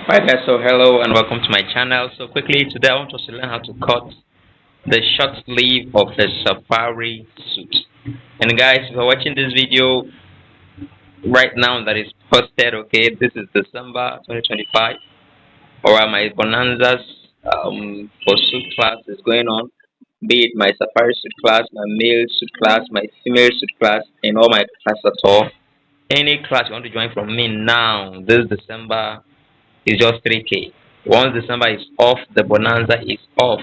Hi guys, so hello and welcome to my channel. So quickly today I want us to learn how to cut the short sleeve of a safari suit. And guys, if you're watching this video right now that is posted, okay, this is December 2025. Alright, my bonanzas for suit class is going on. Be it my safari suit class, my male suit class, my female suit class, and all my class at all. Any class you want to join from me now, this December is just 3K. Once December is off, the bonanza is off.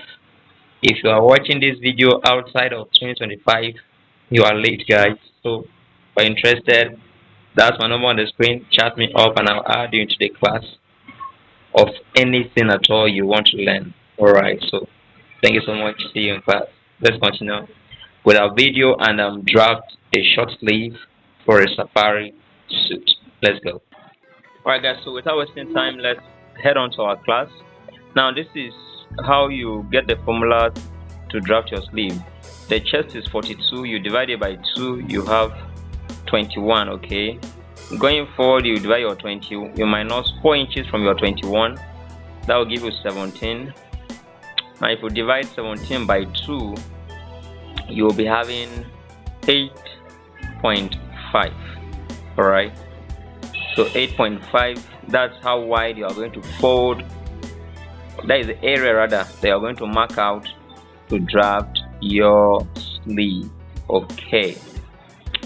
If you are watching this video outside of 2025, you are late, guys. So, if you're interested, that's my number on the screen. Chat me up and I'll add you into the class of anything at all you want to learn. Alright, so thank you so much. See you in class. Let's continue with our video and draft a short sleeve for a safari suit. Let's go. Alright guys, so without wasting time, let's head on to our class. Now this is how you get the formula to draft your sleeve. The chest is 42, you divide it by 2, you have 21, okay? Going forward, you divide your 20, you minus 4 inches from your 21, that will give you 17. Now if you divide 17 by 2, you will be having 8.5, alright? So 8.5, that's how wide you are going to fold. That is the area rather that you are going to mark out to draft your sleeve. Okay.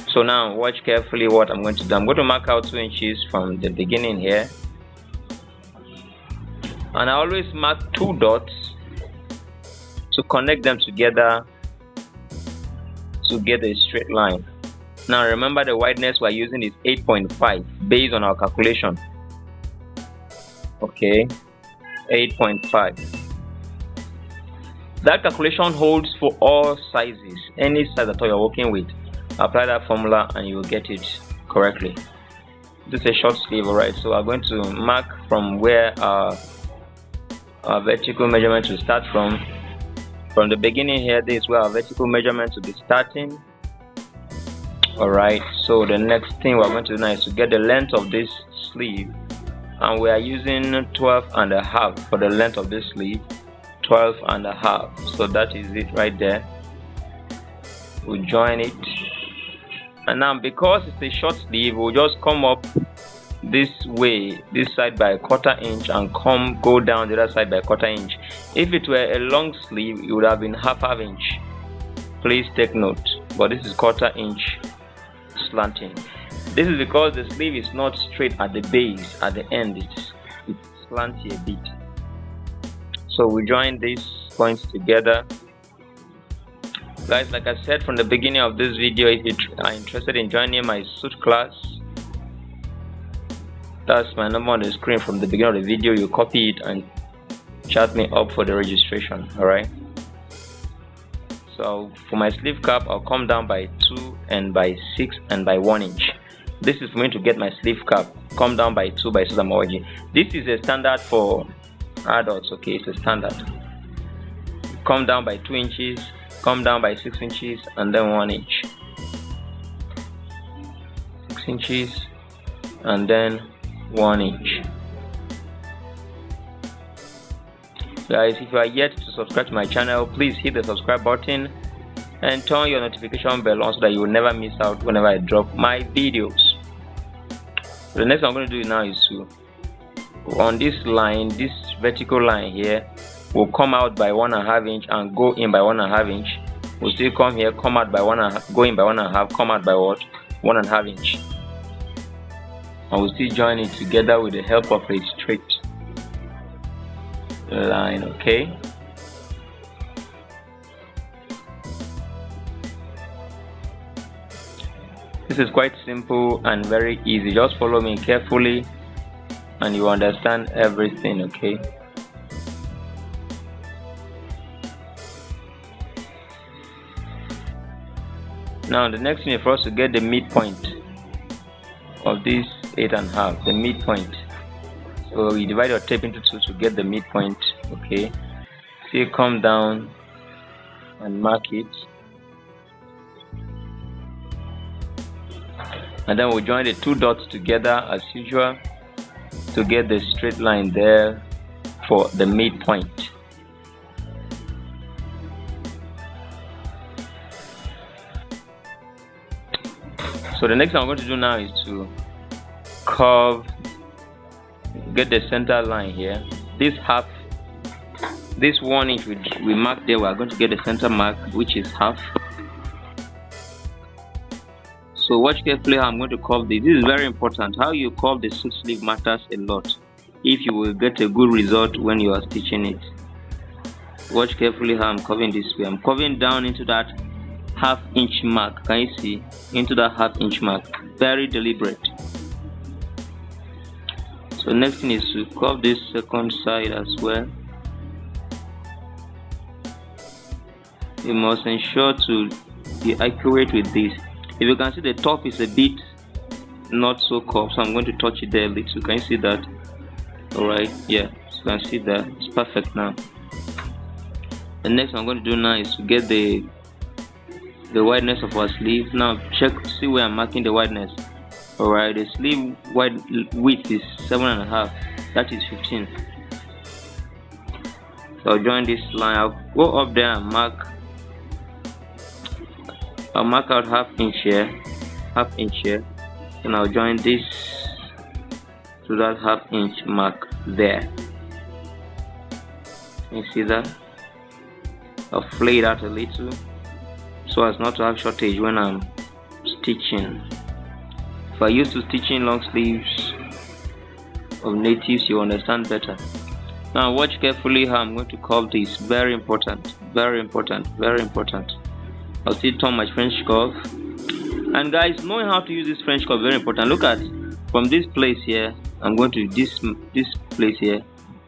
So now watch carefully what I'm going to do. I'm going to mark out 2 inches from the beginning here. And I always mark 2 dots to connect them together to get a straight line. Now remember the wideness we're using is 8.5 based on our calculation. Okay, 8.5. That calculation holds for all sizes. Any size that you're working with, apply that formula and you will get it correctly. This is a short sleeve, alright? So we're going to mark from where our vertical measurement will start from. From the beginning here, this is where our vertical measurement will be starting. Alright, so the next thing we're going to do now is to get the length of this sleeve, and we are using 12.5 for the length of this sleeve. 12.5, so that is it right there. We'll join it, and now because it's a short sleeve, we'll just come up this way, this side by a 1/4 inch, and go down the other side by a 1/4 inch. If it were a long sleeve, it would have been half inch. Please take note, but this is 1/4 inch slanting. This is because the sleeve is not straight at the base, at the end it's slanty a bit. So we join these points together. Guys, like I said from the beginning of this video, if you are interested in joining my suit class, that's my number on the screen from the beginning of the video. You copy it and chat me up for the registration. Alright, so for my sleeve cap, I'll come down by 2 and by 6 and by 1 inch. This is for me to get my sleeve cap. Come down by 2 by 6 and by 1 inch. This is a standard for adults, okay? It's a standard. Come down by 2 inches, come down by 6 inches, and then 1 inch. 6 inches, and then 1 inch. Guys, if you are yet to subscribe to my channel, please hit the subscribe button and turn your notification bell on so that you will never miss out whenever I drop my videos. So the next thing I'm going to do now is to, on this line, this vertical line here, will come out by 1.5 inch and go in by 1.5 inch. We'll still come here, come out by 1.5, go in by 1.5, come out by what? 1.5 inch. And we'll still join it together with the help of a straight line, okay? This is quite simple and very easy. Just follow me carefully and you understand everything, okay? Now the next thing is for us to get the midpoint of this 8.5, the midpoint. So you divide your tape into 2 to get the midpoint, okay? So you come down and mark it, and then we'll join the 2 dots together as usual to get the straight line there for the midpoint. So the next thing I'm going to do now is to curve, get the center line here. This 1 inch we mark there, we are going to get the center mark, which is half. So watch carefully how I'm going to curve this. This is very important. How you curve the suit sleeve matters a lot if you will get a good result when you are stitching it. Watch carefully how I'm curving this way. I'm curving down into that half-inch mark. Can you see? Into that half-inch mark. Very deliberate. So next thing is to curve this second side as well. You must ensure to be accurate with this. If you can see, the top is a bit not so curved, so I'm going to touch it there a little. Can you see that? Alright, yeah, so you can see that it's perfect now. The next one I'm going to do now is to get the wideness of our sleeve. Now check, see where I'm marking the wideness. Alright, the sleeve width is 7.5, that is 15. So I'll join this line. I'll go up there and I'll mark out half-inch here, and I'll join this to that half-inch mark there. You see that? I'll flay it out a little so as not to have shortage when I'm stitching. If I used to stitching long sleeves of natives, you understand better. Now watch carefully how I'm going to curve this. Very important, very important, very important. I'll still turn my French curve. And guys, knowing how to use this French curve, very important. Look at, from this place here, I'm going to this place here,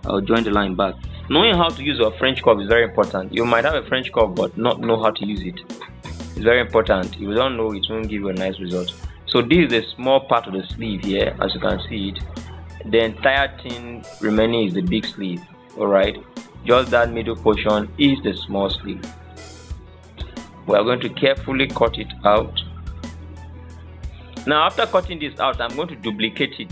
I'll join the line back. Knowing how to use a French curve is very important. You might have a French curve but not know how to use it. It's very important. If you don't know, it won't give you a nice result. So this is the small part of the sleeve here, as you can see it. The entire thing remaining is the big sleeve. Alright, just that middle portion is the small sleeve. We are going to carefully cut it out. Now after cutting this out, I'm going to duplicate it.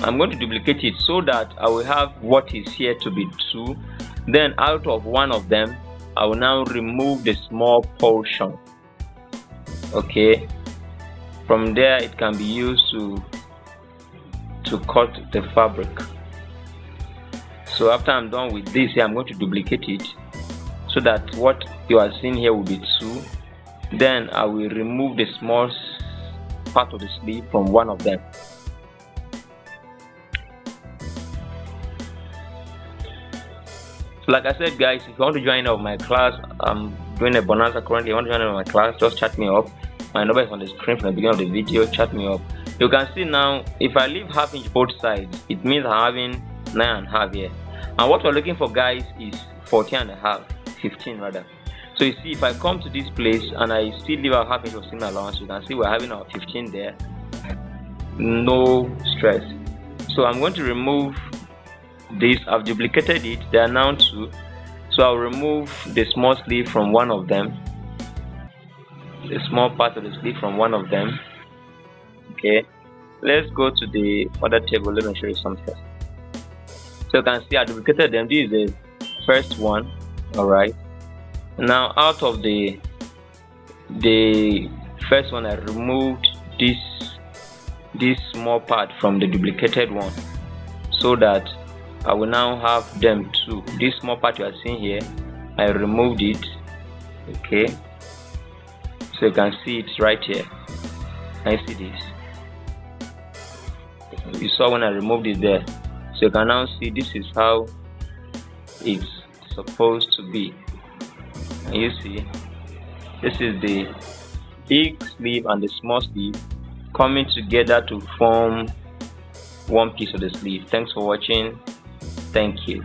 I'm going to duplicate it so that I will have what is here to be 2. Then out of one of them, I will now remove the small portion. Okay, from there it can be used to cut the fabric. So after I'm done with this here, I'm going to duplicate it so that what you are seeing here will be 2. Then I will remove the small part of the sleeve from one of them. So like I said guys, if you want to join up my class, I'm doing a bonanza currently. You want to join up my class, just chat me up. My number is on the screen from the beginning of the video. Chat me up. You can see now, if I leave half-inch both sides, it means I'm having 9.5 here. And what we're looking for guys is 14.5, 15 rather. So you see, if I come to this place and I still leave our half-inch of seam allowance, you can see we're having our 15 there. No stress. So I'm going to remove this. I've duplicated it. They are now 2. So I'll remove the small sleeve from one of them. The small part of the sleeve from one of them. Okay. Let's go to the other table. Let me show you something. So you can see I duplicated them. This is the first one. Alright. Now out of the first one, I removed this small part from the duplicated one so that I will now have them 2. This small part you are seeing here, I removed it. Okay, so you can see it's right here. I see this. You saw when I removed it there. So you can now see this is how it's supposed to be. And you see, this is the big sleeve and the small sleeve coming together to form one piece of the sleeve. Thanks for watching. Thank you.